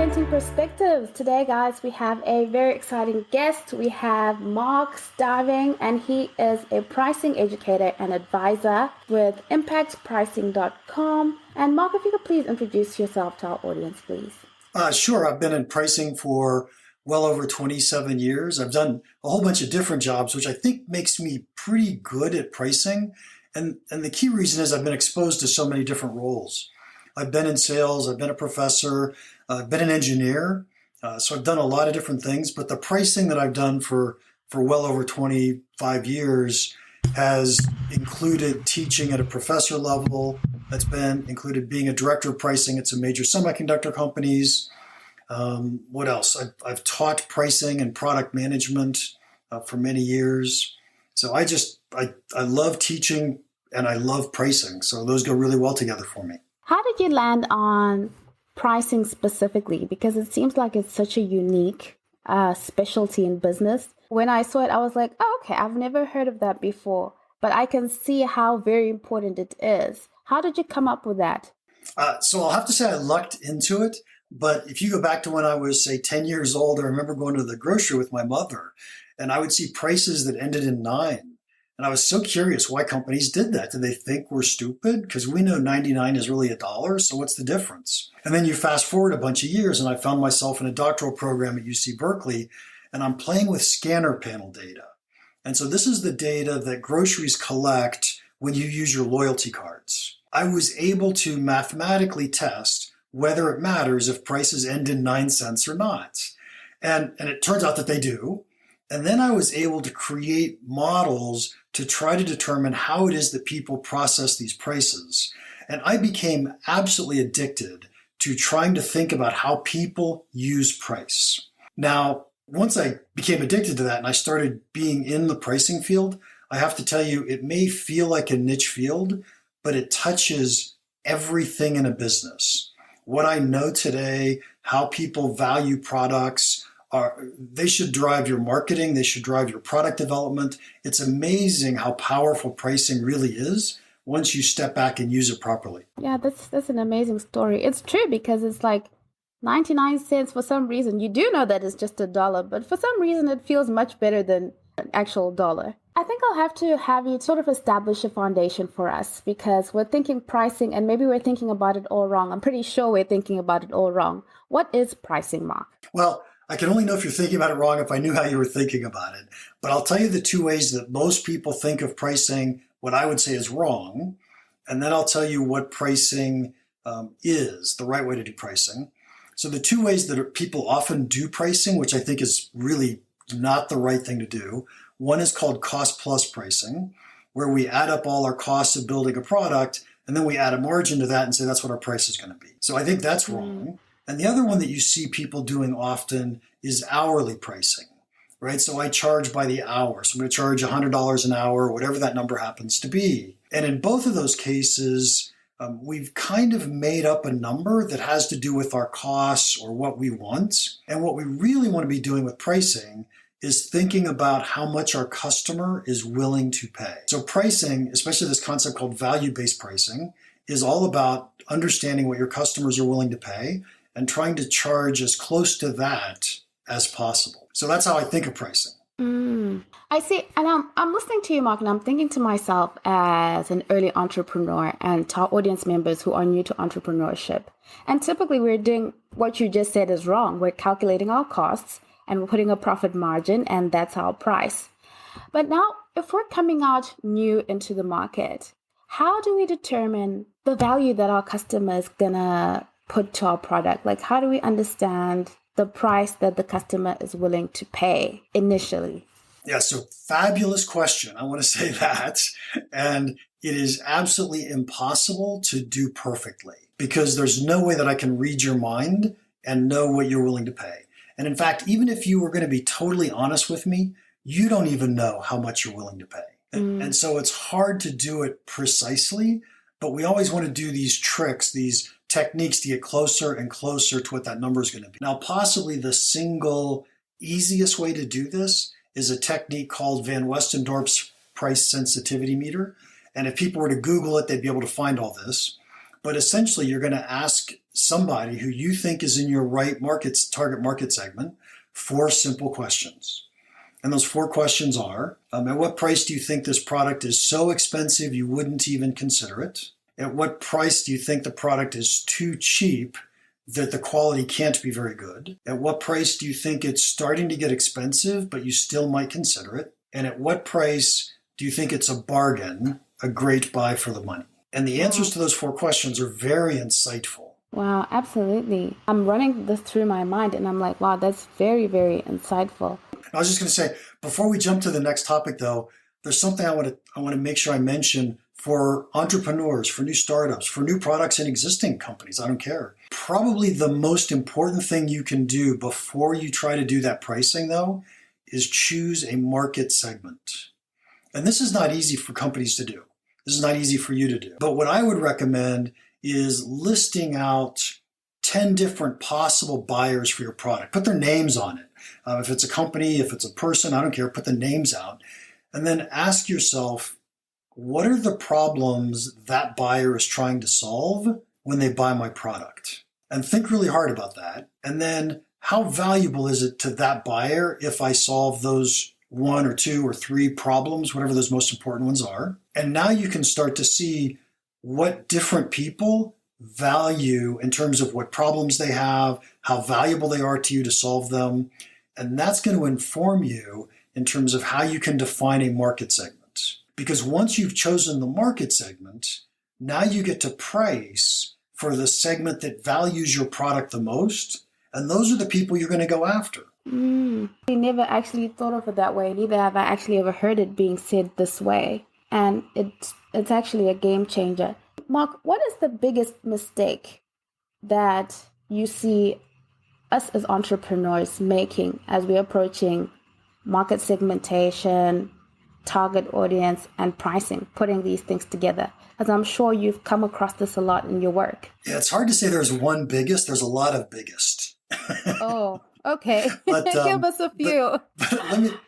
Reinventing Perspectives. Today, guys, we have a very exciting guest. We have Mark Stiving, and he is a pricing educator and advisor with impactpricing.com. And Mark, if you could please introduce yourself to our audience, please. Sure. I've been in pricing for well over 27 years. I've done a whole bunch of different jobs, which I think makes me pretty good at pricing. And the key reason is I've been exposed to so many different roles. I've been in sales, I've been a professor, I've been an engineer. So I've done a lot of different things, but the pricing that I've done for well over 25 years has included teaching at a professor level. That's been included being a director of pricing at some major semiconductor companies. What else? I've taught pricing and product management for many years. So I love teaching and I love pricing. So those go really well together for me. How did you land on pricing specifically? Because it seems like it's such a unique specialty in business. When I saw it, I was like, oh, okay, I've never heard of that before, but I can see how very important it is. How did you come up with that? So I'll have to say I lucked into it. But if you go back to when I was, say, 10 years old, I remember going to the grocery with my mother, and I would see prices that ended in 9. And I was so curious why companies did that. Did they think we're stupid? Because we know 99 is really $1, so what's the difference? And then you fast forward a bunch of years, and I found myself in a doctoral program at UC Berkeley, and I'm playing with scanner panel data. And so this is the data that groceries collect when you use your loyalty cards. I was able to mathematically test whether it matters if prices end in 9 cents or not. And it turns out that they do. And then I was able to create models to try to determine how it is that people process these prices. And I became absolutely addicted to trying to think about how people use price. Now, once I became addicted to that and I started being in the pricing field, I have to tell you, it may feel like a niche field, but it touches everything in a business. What I know today, how people value products, they should drive your marketing, they should drive your product development. It's amazing how powerful pricing really is once you step back and use it properly. Yeah, that's an amazing story. It's true because it's like 99 cents for some reason. You do know that it's just $1, but for some reason it feels much better than an actual dollar. I think I'll have to have you sort of establish a foundation for us because we're thinking pricing and maybe we're thinking about it all wrong. I'm pretty sure we're thinking about it all wrong. What is pricing, Mark? Well, I can only know if you're thinking about it wrong if I knew how you were thinking about it. But I'll tell you the 2 ways that most people think of pricing, what I would say is wrong. And then I'll tell you what pricing is, the right way to do pricing. So the 2 ways that people often do pricing, which I think is really not the right thing to do. One is called cost plus pricing, where we add up all our costs of building a product, and then we add a margin to that and say that's what our price is going to be. So I think that's wrong. And the other one that you see people doing often is hourly pricing, right? So I charge by the hour. So I'm going to charge $100 an hour, whatever that number happens to be. And in both of those cases, we've kind of made up a number that has to do with our costs or what we want. And what we really want to be doing with pricing is thinking about how much our customer is willing to pay. So pricing, especially this concept called value-based pricing, is all about understanding what your customers are willing to pay and trying to charge as close to that as possible. So that's how I think of pricing. I see. And I'm listening to you, Mark, and I'm thinking to myself as an early entrepreneur and to our audience members who are new to entrepreneurship. And typically we're doing what you just said is wrong. We're calculating our costs and we're putting a profit margin, and that's our price. But now, if we're coming out new into the market, how do we determine the value that our customer is going to put to our product? Like, how do we understand the price that the customer is willing to pay initially? Yeah, so fabulous question. I want to say that. And it is absolutely impossible to do perfectly because there's no way that I can read your mind and know what you're willing to pay. And in fact, even if you were going to be totally honest with me, you don't even know how much you're willing to pay. And so it's hard to do it precisely, but we always want to do these tricks, these techniques to get closer and closer to what that number is going to be. Now, possibly the single easiest way to do this is a technique called Van Westendorp's price sensitivity meter. And if people were to Google it, they'd be able to find all this. But essentially, you're going to ask somebody who you think is in your right target market segment, 4 simple questions. And those 4 questions are, at what price do you think this product is so expensive you wouldn't even consider it? At what price do you think the product is too cheap that the quality can't be very good? At what price do you think it's starting to get expensive, but you still might consider it? And at what price do you think it's a bargain, a great buy for the money? And the answers to those 4 questions are very insightful. Wow, absolutely. I'm running this through my mind and I'm like, wow, that's very, very insightful. I was just going to say, before we jump to the next topic, though, there's something I want to make sure I mention for entrepreneurs, for new startups, for new products in existing companies. I don't care. Probably the most important thing you can do before you try to do that pricing, though, is choose a market segment. And this is not easy for companies to do. This is not easy for you to do. But what I would recommend is listing out 10 different possible buyers for your product. Put their names on it. If it's a company, if it's a person, I don't care, put the names out. And then ask yourself, what are the problems that buyer is trying to solve when they buy my product? And think really hard about that. And then how valuable is it to that buyer if I solve those 1 or 2 or 3 problems, whatever those most important ones are? And now you can start to see what different people value in terms of what problems they have, how valuable they are to you to solve them. And that's going to inform you in terms of how you can define a market segment. Because once you've chosen the market segment, now you get to price for the segment that values your product the most. And those are the people you're going to go after. I never actually thought of it that way. Neither have I actually ever heard it being said this way. And it's actually a game changer. Mark, what is the biggest mistake that you see us as entrepreneurs making as we're approaching market segmentation, target audience, and pricing, putting these things together? As I'm sure you've come across this a lot in your work. Yeah, it's hard to say there's one biggest. There's a lot of biggest. Oh, okay. But, give us a few. But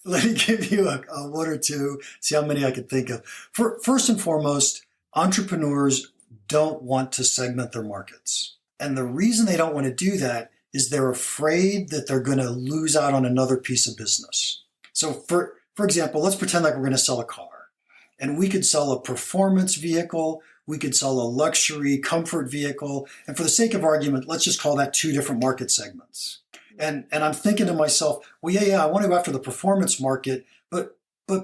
let me give you a 1 or 2, see how many I could think of. First and foremost, entrepreneurs don't want to segment their markets. And the reason they don't want to do that is they're afraid that they're going to lose out on another piece of business. So for example, let's pretend like we're going to sell a car. And we could sell a performance vehicle, we could sell a luxury comfort vehicle. And for the sake of argument, let's just call that 2 different market segments. And I'm thinking to myself, well, yeah, I want to go after the performance market, but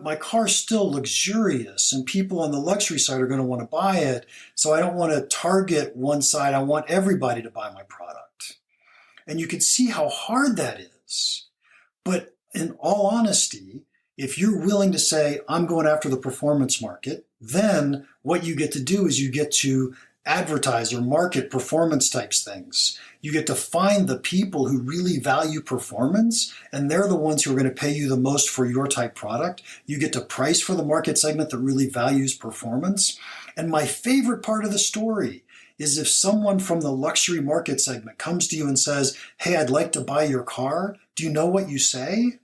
my car's still luxurious and people on the luxury side are going to want to buy it. So I don't want to target one side. I want everybody to buy my product. And you can see how hard that is. But in all honesty, if you're willing to say, I'm going after the performance market, then what you get to do is you get to advertise or market performance types things. You get to find the people who really value performance, and they're the ones who are going to pay you the most for your type product. You get to price for the market segment that really values performance. And my favorite part of the story is if someone from the luxury market segment comes to you and says, hey, I'd like to buy your car. Do you know what you say?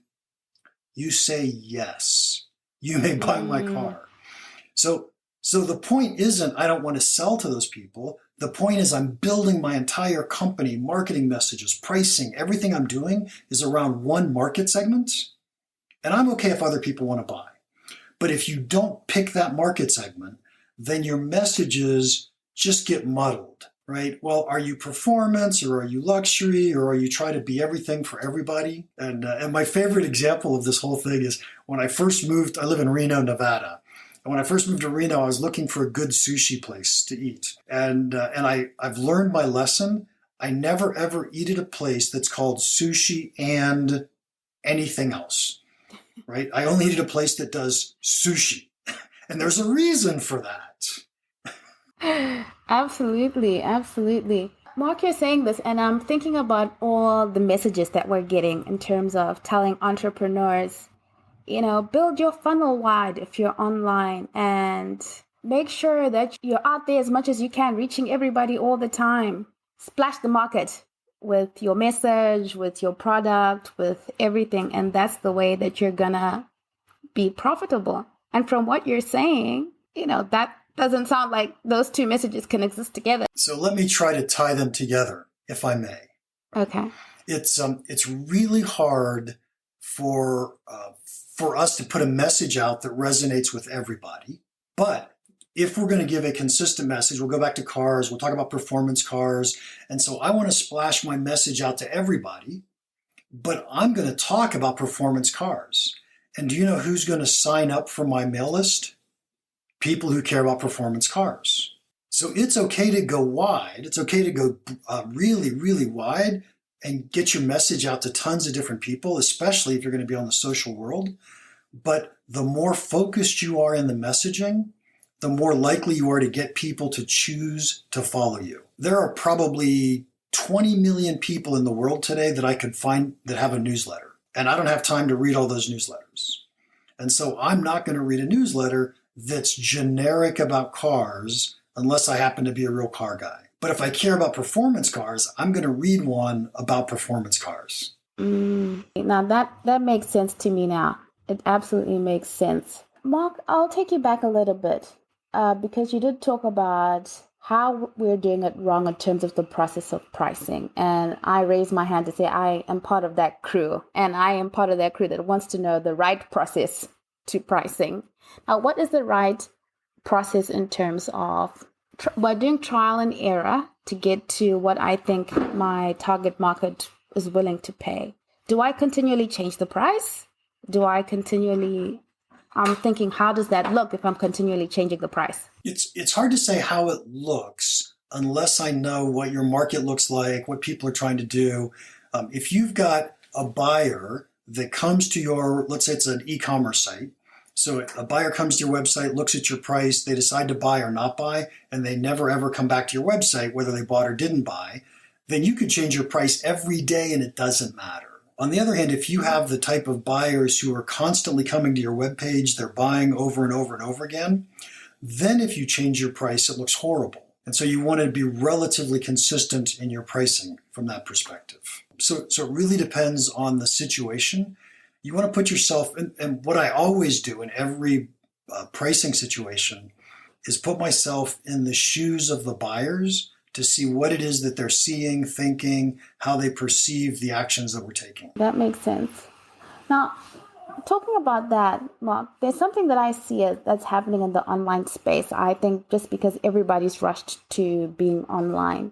You say, yes, you may buy my car. So the point isn't I don't want to sell to those people. The point is I'm building my entire company, marketing messages, pricing, everything I'm doing is around one market segment. And I'm okay if other people want to buy. But if you don't pick that market segment, then your messages just get muddled, right? Well, are you performance or are you luxury or are you trying to be everything for everybody? And my favorite example of this whole thing is when I first moved, I live in Reno, Nevada. And when I first moved to Reno, I was looking for a good sushi place to eat. And I've learned my lesson. I never, ever eat at a place that's called sushi and anything else, right? I only eat at a place that does sushi. And there's a reason for that. Absolutely, absolutely. Mark, you're saying this, and I'm thinking about all the messages that we're getting in terms of telling entrepreneurs, build your funnel wide if you're online and make sure that you're out there as much as you can, reaching everybody all the time. Splash the market with your message, with your product, with everything. And that's the way that you're gonna be profitable. And from what you're saying, Doesn't sound like those two messages can exist together. So let me try to tie them together, if I may. Okay. It's really hard for us to put a message out that resonates with everybody. But if we're going to give a consistent message, we'll go back to cars, we'll talk about performance cars. And so I want to splash my message out to everybody, but I'm going to talk about performance cars. And do you know who's going to sign up for my mail list? People who care about performance cars. So it's okay to go wide. It's okay to go really, really wide and get your message out to tons of different people, especially if you're going to be on the social world. But the more focused you are in the messaging, the more likely you are to get people to choose to follow you. There are probably 20 million people in the world today that I could find that have a newsletter. And I don't have time to read all those newsletters. And so I'm not going to read a newsletter that's generic about cars unless I happen to be a real car guy. But if I care about performance cars, I'm going to read one about performance cars. Now that makes sense to me now. It absolutely makes sense. Mark, I'll take you back a little bit because you did talk about how we're doing it wrong in terms of the process of pricing. And I raised my hand to say I am part of that crew. And I am part of that crew that wants to know the right process to pricing. Now, what is the right process in terms of we're doing trial and error to get to what I think my target market is willing to pay? Do I continually change the price? I'm thinking, how does that look if I'm continually changing the price? It's hard to say how it looks unless I know what your market looks like, what people are trying to do. If you've got a buyer that comes to your, let's say it's an e-commerce site. So a buyer comes to your website, looks at your price, they decide to buy or not buy, and they never ever come back to your website, whether they bought or didn't buy, then you could change your price every day and it doesn't matter. On the other hand, if you have the type of buyers who are constantly coming to your webpage, they're buying over and over and over again, then if you change your price, it looks horrible. And so you want to be relatively consistent in your pricing from that perspective. So it really depends on the situation. You want to put yourself in, and what I always do in every pricing situation is put myself in the shoes of the buyers to see what it is that they're seeing, thinking, how they perceive the actions that we're taking. That makes sense. Now, talking about that, Mark, there's something that I see that's happening in the online space. I think just because everybody's rushed to being online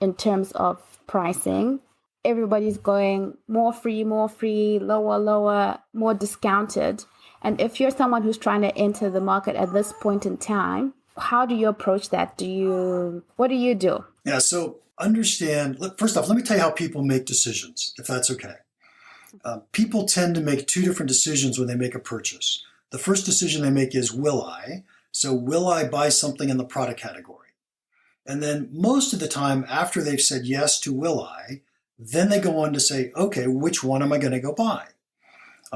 in terms of pricing, everybody's going more free, lower, more discounted. And if you're someone who's trying to enter the market at this point in time, how do you approach that? What do you do? Yeah, so understand, first off, let me tell you how people make decisions, if that's okay. People tend to make two different decisions when they make a purchase. The first decision they make is, will I? So will I buy something in the product category? And then most of the time after they've said yes to will I, then they go on to say, okay, which one am I going to go buy?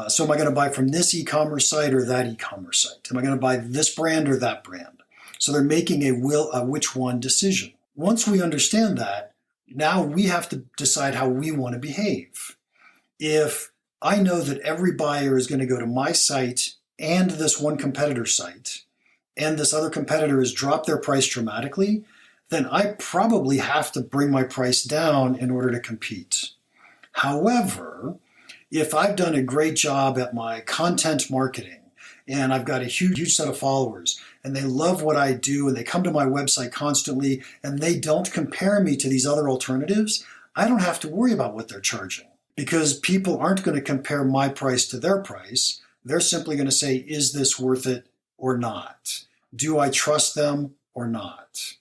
So am I going to buy from this e-commerce site or that e-commerce site? Am I going to buy this brand or that brand? So they're making a which one decision. Once we understand that, now we have to decide how we want to behave. If I know that every buyer is going to go to my site and this one competitor site, and this other competitor has dropped their price dramatically, then I probably have to bring my price down in order to compete. However, if I've done a great job at my content marketing and I've got a huge set of followers and they love what I do and they come to my website constantly and they don't compare me to these other alternatives, I don't have to worry about what they're charging because people aren't going to compare my price to their price. They're simply going to say, is this worth it or not? Do I trust them or not?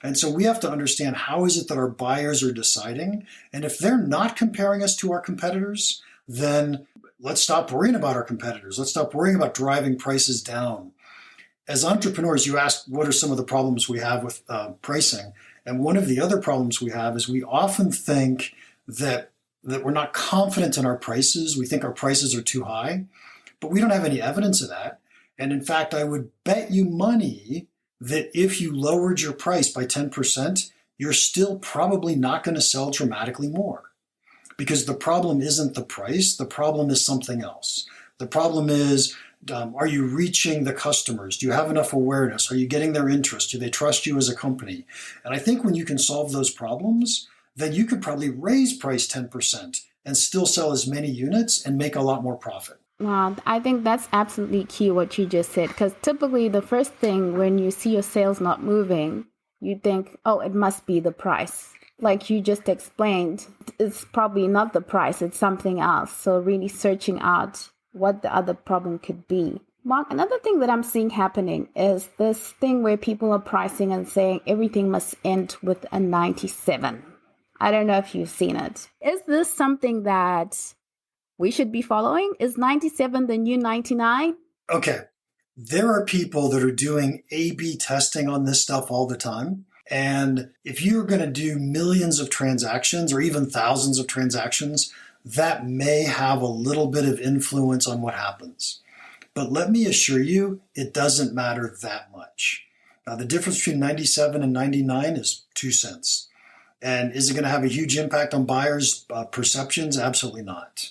And so we have to understand how is it that our buyers are deciding. And if they're not comparing us to our competitors, then let's stop worrying about our competitors. Let's stop worrying about driving prices down. As entrepreneurs, you asked what are some of the problems we have with pricing. And one of the other problems we have is we often think that we're not confident in our prices. We think our prices are too high, but we don't have any evidence of that. And in fact, I would bet you money that if you lowered your price by 10%, you're still probably not going to sell dramatically more. Because the problem isn't the price, the problem is something else. The problem is Are you reaching the customers? Do you have enough awareness? Are you getting their interest? Do they trust you as a company? And I think when you can solve those problems, then you could probably raise price 10% and still sell as many units and make a lot more profit. Wow, I think that's absolutely key what you just said, because typically the first thing when you see your sales not moving, you think, oh, it must be the price. Like you just explained, it's probably not the price, it's something else. So really searching out what the other problem could be. Mark, another thing that I'm seeing happening is this thing where people are pricing and saying everything must end with a 97. I don't know if you've seen it. Is this something that we should be following? Is 97 the new 99? Okay. There are people that are doing A/B testing on this stuff all the time. And if you're going to do millions of transactions or even thousands of transactions, that may have a little bit of influence on what happens. But let me assure you, it doesn't matter that much. Now, the difference between 97 and 99 is 2 cents. And is it going to have a huge impact on buyers' perceptions? Absolutely not.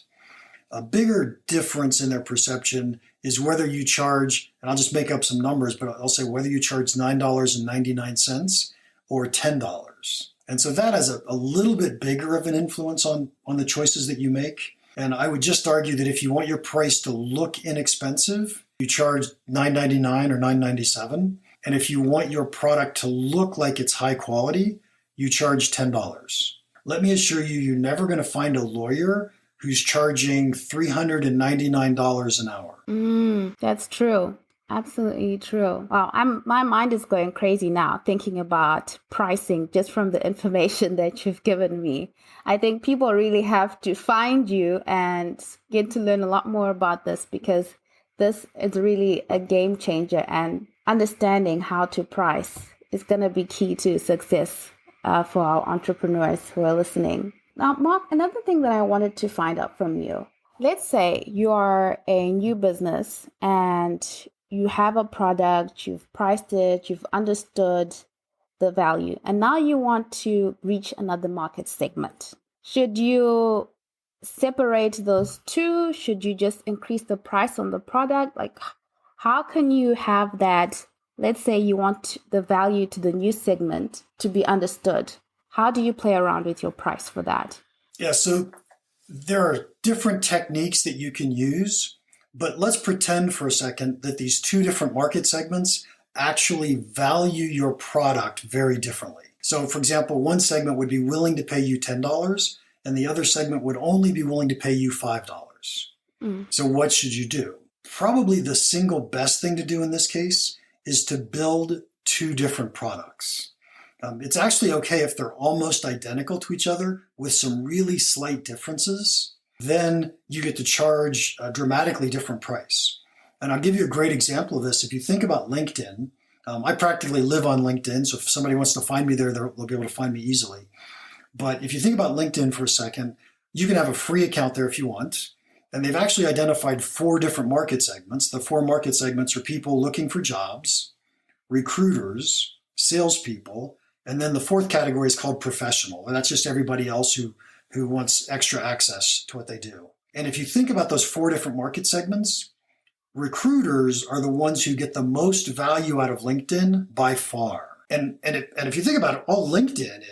A bigger difference in their perception is whether you charge, and I'll just make up some numbers, but I'll say whether you charge $9.99 or $10. And so that has a little bit bigger of an influence on the choices that you make. And I would just argue that if you want your price to look inexpensive, you charge $9.99 or $9.97. And if you want your product to look like it's high quality, you charge $10. Let me assure you, you're never going to find a lawyer who's charging $399 an hour. That's true. Absolutely true. Wow, my mind is going crazy now thinking about pricing just from the information that you've given me. I think people really have to find you and get to learn a lot more about this, because this is really a game changer, and understanding how to price is going to be key to success for our entrepreneurs who are listening. Now, Mark, another thing that I wanted to find out from you. Let's say you are a new business and you have a product, you've priced it, you've understood the value, and now you want to reach another market segment. Should you separate those two? Should you just increase the price on the product? Like, how can you have that? Let's say you want the value to the new segment to be understood. How do you play around with your price for that? Yeah, so there are different techniques that you can use, but let's pretend for a second that these two different market segments actually value your product very differently. So, for example, one segment would be willing to pay you $10, and the other segment would only be willing to pay you $5. So what should you do? Probably the single best thing to do in this case is to build two different products. It's actually okay if they're almost identical to each other with some really slight differences. Then you get to charge a dramatically different price. And I'll give you a great example of this. If you think about LinkedIn, I practically live on LinkedIn, so if somebody wants to find me there, they'll be able to find me easily. But if you think about LinkedIn for a second, you can have a free account there if you want. And they've actually identified 4 different market segments. The 4 market segments are people looking for jobs, recruiters, salespeople, and then the 4th category is called professional. And that's just everybody else who wants extra access to what they do. And if you think about those 4 different market segments, recruiters are the ones who get the most value out of LinkedIn by far. And if you think about it, all LinkedIn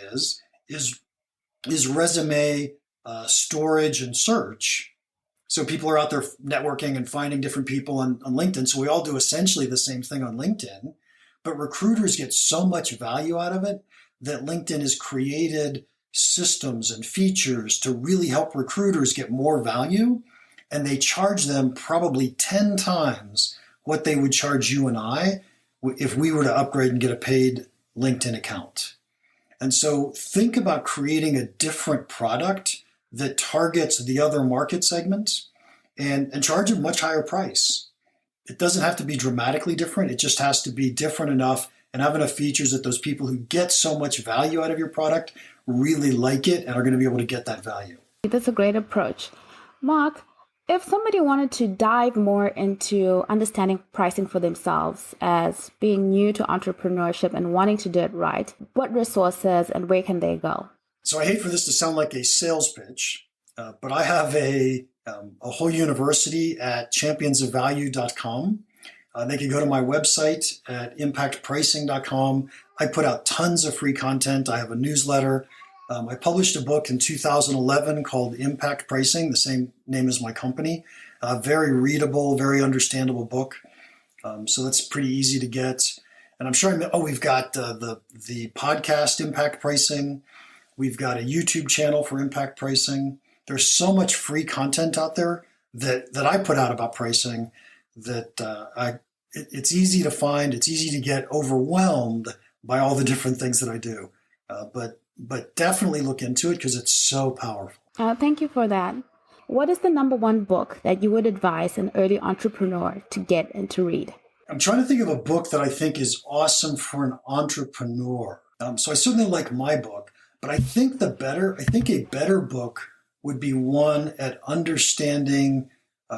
is resume storage and search. So people are out there networking and finding different people on LinkedIn. So we all do essentially the same thing on LinkedIn. But recruiters get so much value out of it that LinkedIn has created systems and features to really help recruiters get more value. And they charge them probably 10 times what they would charge you and I if we were to upgrade and get a paid LinkedIn account. And so think about creating a different product that targets the other market segments and charge a much higher price. It doesn't have to be dramatically different. It just has to be different enough and have enough features that those people who get so much value out of your product really like it and are going to be able to get that value. That's a great approach. Mark, if somebody wanted to dive more into understanding pricing for themselves as being new to entrepreneurship and wanting to do it right, what resources and where can they go? So I hate for this to sound like a sales pitch, but I have a a whole university at championsofvalue.com. They can go to my website at impactpricing.com. I put out tons of free content. I have a newsletter. I published a book in 2011 called Impact Pricing, the same name as my company. Very readable, very understandable book. So that's pretty easy to get. And I'm sure we've got the podcast Impact Pricing. We've got a YouTube channel for Impact Pricing. There's so much free content out there that I put out about pricing that it's easy to find. It's easy to get overwhelmed by all the different things that I do. But definitely look into it because it's so powerful. Thank you for that. What is the number one book that you would advise an early entrepreneur to get and to read? I'm trying to think of a book that I think is awesome for an entrepreneur. So I certainly like my book, but I think a better book would be one at understanding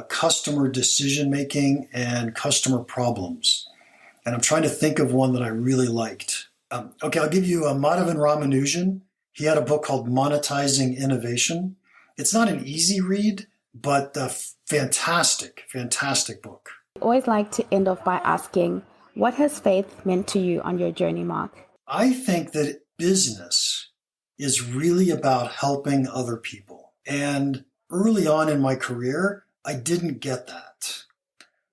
customer decision making and customer problems. And I'm trying to think of one that I really liked. Okay, I'll give you Madhavan Ramanujan. He had a book called Monetizing Innovation. It's not an easy read, but a fantastic book. I always like to end off by asking, what has faith meant to you on your journey, Mark? I think that business is really about helping other people. And early on in my career, I didn't get that.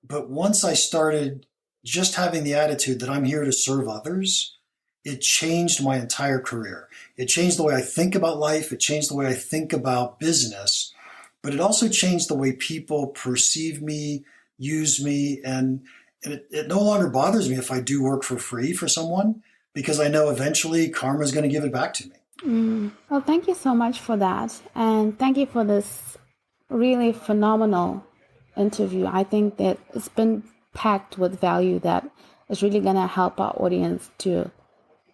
But once I started just having the attitude that I'm here to serve others, it changed my entire career. It changed the way I think about life. It changed the way I think about business. But it also changed the way people perceive me, use me, and it no longer bothers me if I do work for free for someone because I know eventually karma is going to give it back to me. Well, thank you so much for that. And thank you for this really phenomenal interview. I think that it's been packed with value that is really going to help our audience to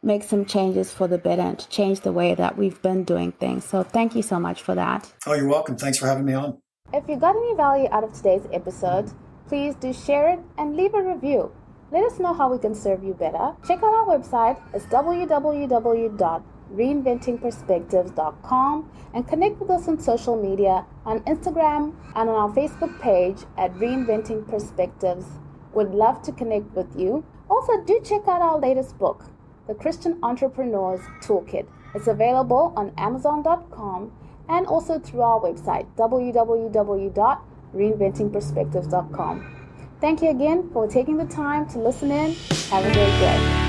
make some changes for the better and to change the way that we've been doing things. So thank you so much for that. Oh, you're welcome. Thanks for having me on. If you got any value out of today's episode, please do share it and leave a review. Let us know how we can serve you better. Check out our website. It's www.reinventingperspectives.com and connect with us on social media on Instagram and on our Facebook page at Reinventing Perspectives. We'd love to connect with you. Also, do check out our latest book, The Christian Entrepreneur's Toolkit. It's available on Amazon.com and also through our website, www.reinventingperspectives.com. Thank you again for taking the time to listen in. Have a great day.